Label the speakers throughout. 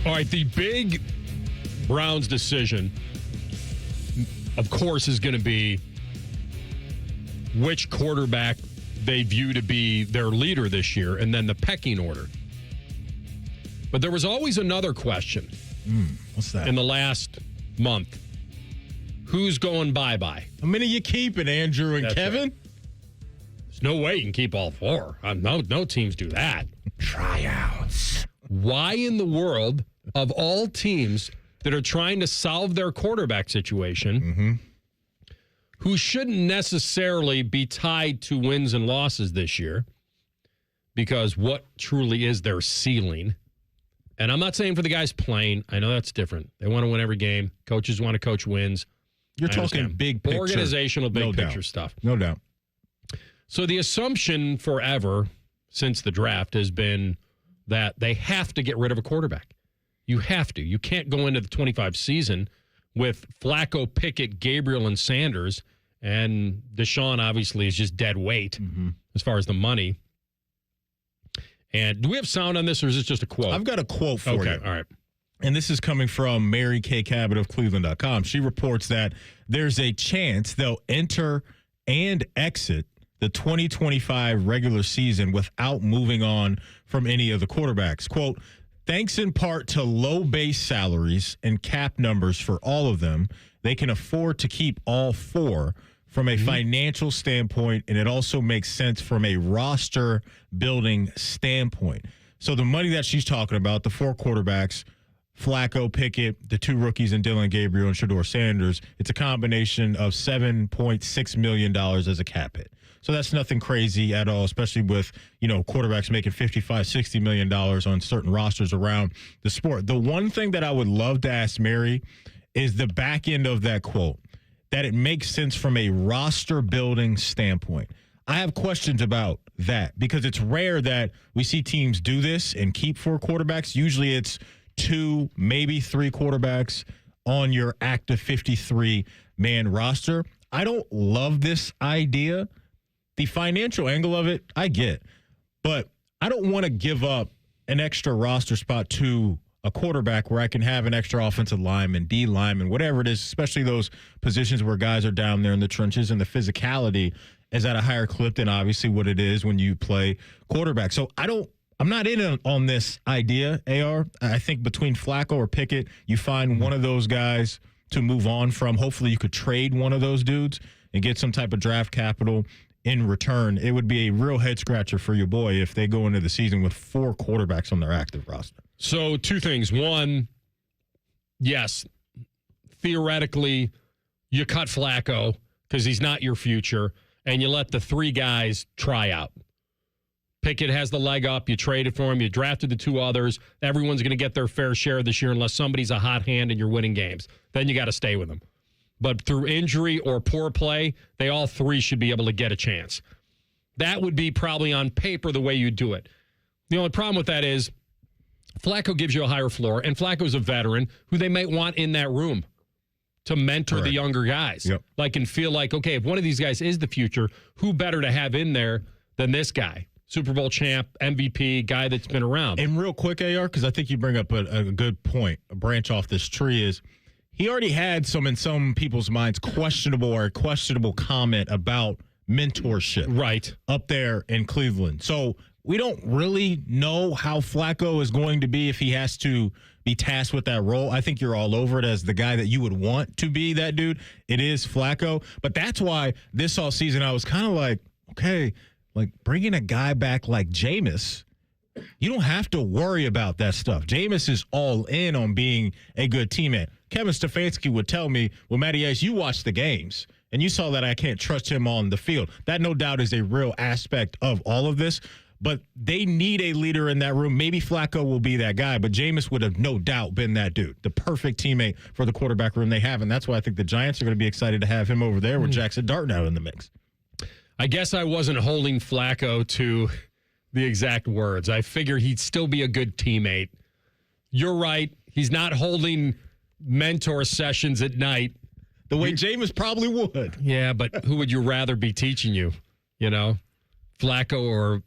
Speaker 1: All right, the big Browns decision, of course, is going to be which quarterback they view to be their leader this year, and then the pecking order. But there was always another question.
Speaker 2: What's that?
Speaker 1: In the last month. Who's going bye-bye?
Speaker 2: How many you keeping, Andrew and Kevin?
Speaker 1: Right. There's no way you can keep all four. No teams do that.
Speaker 2: Tryouts.
Speaker 1: Why in the world, of all teams that are trying to solve their quarterback situation, who shouldn't necessarily be tied to wins and losses this year, because what truly is their ceiling? And I'm not saying for the guys playing. I know that's different. They want to win every game. Coaches want to coach wins.
Speaker 2: You're talking big picture.
Speaker 1: Organizational big picture stuff.
Speaker 2: No doubt.
Speaker 1: So the assumption forever since the draft has been that they have to get rid of a quarterback. You have to. You can't go into the 25 season with Flacco, Pickett, Gabriel, and Sanders, and Deshaun obviously is just dead weight as far as the money. And do we have sound on this, or is this just a quote?
Speaker 2: I've got a quote for you.
Speaker 1: Okay, all right.
Speaker 2: And this is coming from Mary Kay Cabot of Cleveland.com. She reports that there's a chance they'll enter and exit the 2025 regular season without moving on from any of the quarterbacks. Quote, thanks in part to low base salaries and cap numbers for all of them, they can afford to keep all four from a financial standpoint, and it also makes sense from a roster building standpoint. So the money that she's talking about, the four quarterbacks, Flacco, Pickett, the two rookies, and Dillon Gabriel and Shedeur Sanders, it's a combination of $7.6 million as a cap hit. So that's nothing crazy at all, especially with, quarterbacks making $55, $60 million on certain rosters around the sport. The one thing that I would love to ask Mary is the back end of that quote, that it makes sense from a roster building standpoint. I have questions about that because it's rare that we see teams do this and keep four quarterbacks. Usually it's 2, maybe 3 quarterbacks on your active 53-man roster. I don't love this idea. The financial angle of it, I get. But I don't want to give up an extra roster spot to a quarterback where I can have an extra offensive lineman, D lineman, whatever it is, especially those positions where guys are down there in the trenches and the physicality is at a higher clip than obviously what it is when you play quarterback. So I'm not in on this idea, AR. I think between Flacco or Pickett, you find one of those guys to move on from. Hopefully you could trade one of those dudes and get some type of draft capital in return. It would be a real head scratcher for your boy if they go into the season with 4 quarterbacks on their active roster.
Speaker 1: So 2 things. One, yes, theoretically, you cut Flacco because he's not your future, and you let the 3 guys try out. Pickett has the leg up. You traded for him. You drafted the 2 others. Everyone's going to get their fair share this year unless somebody's a hot hand and you're winning games. Then you got to stay with them. But through injury or poor play, they all 3 should be able to get a chance. That would be probably on paper the way you do it. The only problem with that is Flacco gives you a higher floor, and Flacco's a veteran who they might want in that room to mentor the younger guys.
Speaker 2: Yep.
Speaker 1: And feel like, okay, if one of these guys is the future, who better to have in there than this guy? Super Bowl champ, MVP, guy that's been around.
Speaker 2: And real quick, AR, because I think you bring up a good point, a branch off this tree is he already had in some people's minds, questionable comment about mentorship.
Speaker 1: Right.
Speaker 2: Up there in Cleveland. So we don't really know how Flacco is going to be if he has to be tasked with that role. I think you're all over it as the guy that you would want to be that dude. It is Flacco. But that's why this all season I was kind of like, okay, bringing a guy back like Jameis, you don't have to worry about that stuff. Jameis is all in on being a good teammate. Kevin Stefanski would tell me, well, Matty Ice, you watch the games, and you saw that I can't trust him on the field. That no doubt is a real aspect of all of this. But they need a leader in that room. Maybe Flacco will be that guy, but Jameis would have no doubt been that dude, the perfect teammate for the quarterback room they have. And that's why I think the Giants are going to be excited to have him over there with Jackson Dart now in the mix.
Speaker 1: I guess I wasn't holding Flacco to the exact words. I figure he'd still be a good teammate. You're right. He's not holding mentor sessions at night.
Speaker 2: The way Jameis probably would.
Speaker 1: Yeah, but who would you rather be teaching you? Flacco or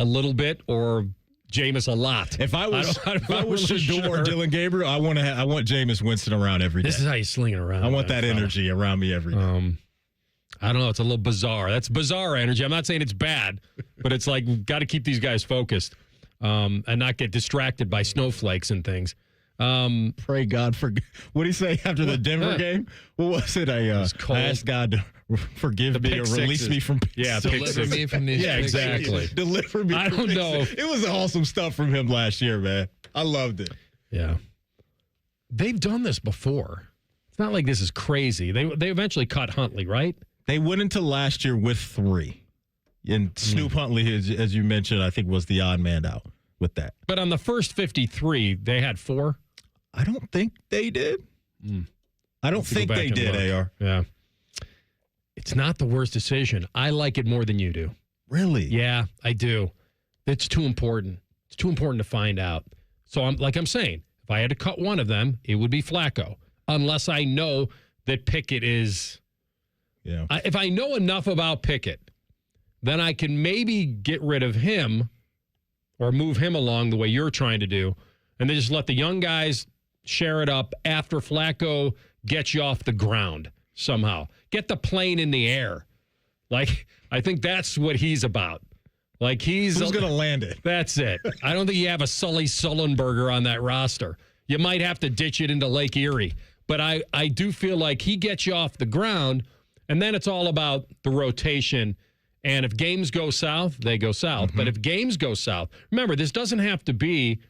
Speaker 1: a little bit, or Jameis a lot.
Speaker 2: If I was
Speaker 1: really
Speaker 2: Shedeur or
Speaker 1: sure.
Speaker 2: Dillon Gabriel, I want Jameis Winston around every day.
Speaker 1: This is how you sling it around.
Speaker 2: I want that energy around me every day.
Speaker 1: I don't know. It's a little bizarre. That's bizarre energy. I'm not saying it's bad, but it's like we've got to keep these guys focused and not get distracted by snowflakes and things.
Speaker 2: Pray God for. What did he say after the Denver game? What was it? I asked God to forgive me or release me from.
Speaker 3: Deliver me from these.
Speaker 2: Yeah, exactly. Deliver me.
Speaker 1: I don't know.
Speaker 2: It was awesome stuff from him last year, man. I loved it.
Speaker 1: Yeah, they've done this before. It's not like this is crazy. They eventually cut Huntley, right?
Speaker 2: They went into last year with 3. And Snoop Huntley, as you mentioned, I think was the odd man out with that.
Speaker 1: But on the first 53, they had 4.
Speaker 2: I don't think they did. I don't think they did, AR.
Speaker 1: Yeah. It's not the worst decision. I like it more than you do.
Speaker 2: Really?
Speaker 1: Yeah, I do. It's too important. It's too important to find out. So I'm saying, if I had to cut one of them, it would be Flacco. Unless I know that Pickett is...
Speaker 2: Yeah.
Speaker 1: If I know enough about Pickett, then I can maybe get rid of him or move him along the way you're trying to do, and then just let the young guys share it up after Flacco gets you off the ground somehow. Get the plane in the air. Like, I think that's what he's about. Like, who's
Speaker 2: going to land it?
Speaker 1: That's it. I don't think you have a Sully Sullenberger on that roster. You might have to ditch it into Lake Erie. But I do feel like he gets you off the ground, and then it's all about the rotation. And if games go south, they go south. But if games go south, remember, this doesn't have to be,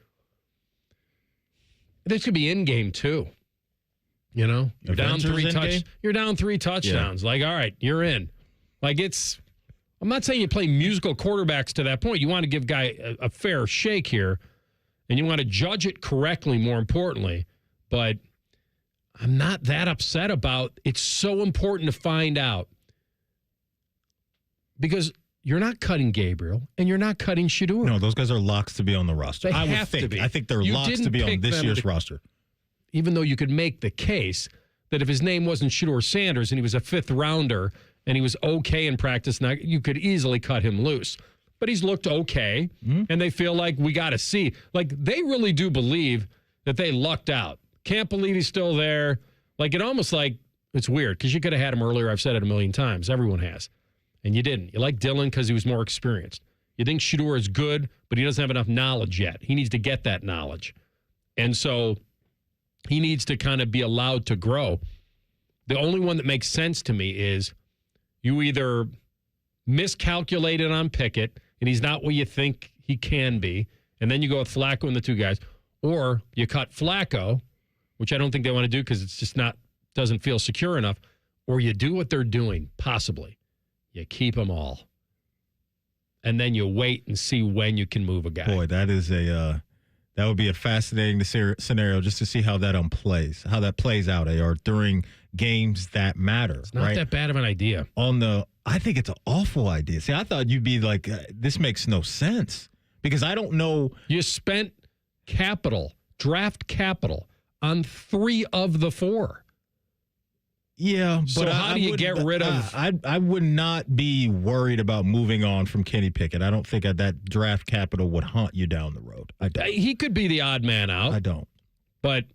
Speaker 1: this could be in game too. You know, you're down 3 touchdowns. Like, all right, you're in. Like, I'm not saying you play musical quarterbacks to that point. You want to give guy a fair shake here, and you want to judge it correctly, more importantly. But I'm not that upset about it's so important to find out. Because you're not cutting Gabriel and you're not cutting Shedeur.
Speaker 2: No, those guys are locks to be on the roster.
Speaker 1: They
Speaker 2: I would
Speaker 1: have
Speaker 2: think.
Speaker 1: to be.
Speaker 2: I think they're locks to be on this year's roster.
Speaker 1: Even though you could make the case that if his name wasn't Shedeur Sanders and he was a 5th rounder and he was okay in practice, now you could easily cut him loose. But he's looked okay, and they feel like we got to see. Like, they really do believe that they lucked out. Can't believe he's still there. Like, it's weird because you could have had him earlier. I've said it a million times. Everyone has. And you didn't. You like Dillon because he was more experienced. You think Shedeur is good, but he doesn't have enough knowledge yet. He needs to get that knowledge. And so he needs to kind of be allowed to grow. The only one that makes sense to me is you either miscalculated on Pickett, and he's not what you think he can be, and then you go with Flacco and the 2 guys, or you cut Flacco, which I don't think they want to do because it's just doesn't feel secure enough, or you do what they're doing, possibly. You keep them all. And then you wait and see when you can move a guy.
Speaker 2: Boy, that would be a fascinating scenario just to see how that plays out, AR, during games that matter.
Speaker 1: It's not that bad of an idea.
Speaker 2: I think it's an awful idea. See, I thought you'd be like, this makes no sense because I don't know.
Speaker 1: You spent draft capital on 3 of the 4.
Speaker 2: Yeah, but
Speaker 1: so how do you get rid of?
Speaker 2: I would not be worried about moving on from Kenny Pickett. I don't think that draft capital would haunt you down the road. I don't.
Speaker 1: He could be the odd man out.
Speaker 2: I don't.
Speaker 1: But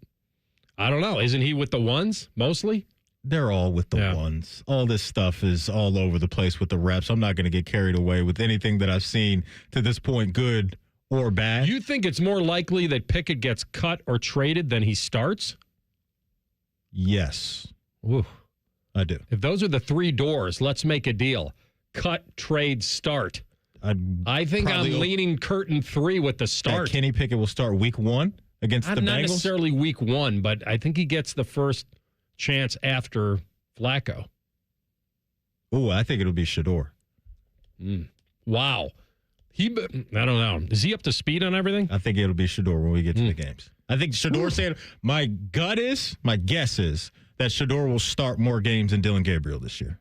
Speaker 1: I don't know. Isn't he with the ones mostly?
Speaker 2: They're all with the ones. All this stuff is all over the place with the reps. I'm not going to get carried away with anything that I've seen to this point, good or bad.
Speaker 1: You think it's more likely that Pickett gets cut or traded than he starts?
Speaker 2: Yes.
Speaker 1: Ooh.
Speaker 2: I do.
Speaker 1: If those are the 3 doors, let's make a deal. Cut, trade, start. I think I'm leaning curtain 3 with the start.
Speaker 2: Kenny Pickett will start week 1 against the Bengals?
Speaker 1: Not necessarily week 1, but I think he gets the first chance after Flacco.
Speaker 2: Ooh, I think it'll be Shedeur.
Speaker 1: Wow. I don't know. Is he up to speed on everything?
Speaker 2: I think it'll be Shedeur when we get to the games. I think Shedeur said, my guess is that Shedeur will start more games than Dillon Gabriel this year.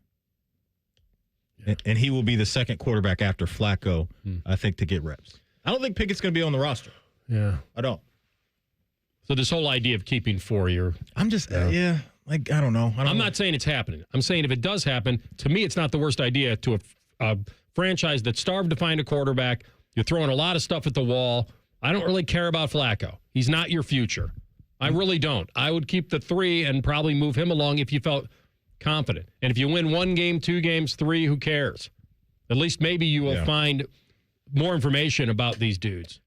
Speaker 2: Yeah. And he will be the second quarterback after Flacco, I think, to get reps. I don't think Pickett's going to be on the roster.
Speaker 1: Yeah.
Speaker 2: I don't.
Speaker 1: So this whole idea of keeping 4,
Speaker 2: I'm just, I don't know.
Speaker 1: I'm not saying it's happening. I'm saying if it does happen, to me, it's not the worst idea to a franchise that's starved to find a quarterback You're throwing a lot of stuff at the wall. I don't really care about Flacco. He's not your future. I really don't. I would keep the 3 and probably move him along if you felt confident. And if you win 1 game, 2 games, 3, who cares? At least maybe you will find more information about these dudes.